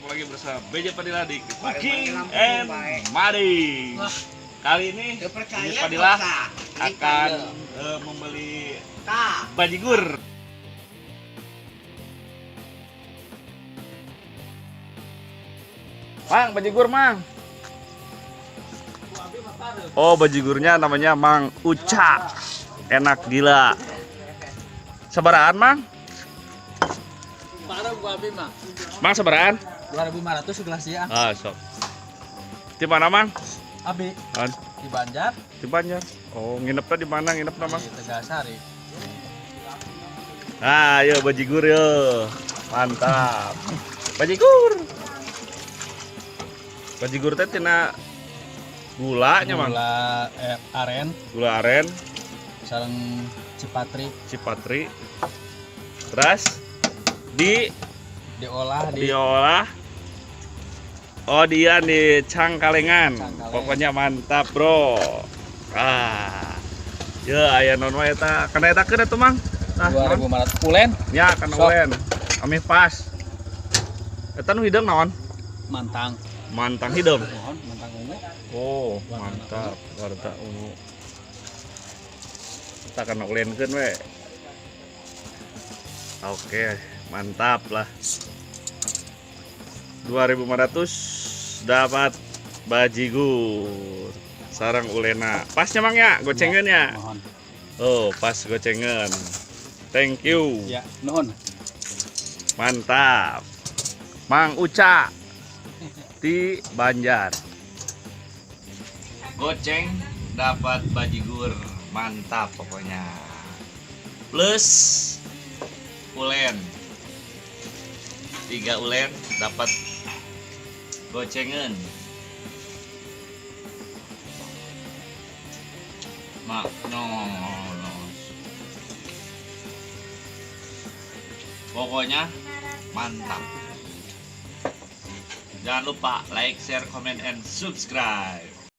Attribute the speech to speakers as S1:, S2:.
S1: bertemu lagi bersama BJ Padilla di Cooking and Mari. Kali ini BJ Padilla akan membeli bajigur. Mang, bajigur mang. Oh, bajigurnya namanya Mang Uca. Enak gila. Sebaraan mang?
S2: Parah gua abi mah.
S1: Mang sebaraan?
S2: 2.500 segelas ya.
S1: Ah, sok. Di mana mang?
S2: Abi
S1: Kan?
S2: di Banjar.
S1: Di Banjar. Oh, nginepnya di mana nginepnya mang?
S2: Di Tegasari.
S1: Ah, yo bajigur yo. Mantap. Bajigur. Bajigur teh tina gulanya mang.
S2: Gula aren,
S1: Gula aren,
S2: sareng cipatri
S1: cipatri. Terus
S2: diolah
S1: diolah. Oh, dia di cangkalengan.
S2: Cangkaleng.
S1: Pokoknya mantap, Bro. Ah. Ya, aya non wae eta. Kana eta keun atuh, Mang. Nah,
S2: 2.500 pulen
S1: ya kana
S2: Sok.
S1: ulen. Kami pas. Eta nu hideung naon?
S2: mantang.
S1: Mantang hideung.
S2: Mohon mantang ungu.
S1: Oh, mantap. Warta ungu. Kita kana ulenkeun we. Oke, mantap lah. 2.500 dapat bajigur. Sarang ulena. Pasnya Mang ya, gocengeun ya.
S2: Mohon.
S1: Oh, pas gocengan. Thank you.
S2: Ya, nuhun.
S1: Mantap. Mang Uca di Banjar. Goceng dapat bajigur. Mantap pokoknya. Plus ulen. 3 ulen dapat gocengan. Mak, no. Pokoknya mantap. Jangan lupa like, share, comment, and subscribe.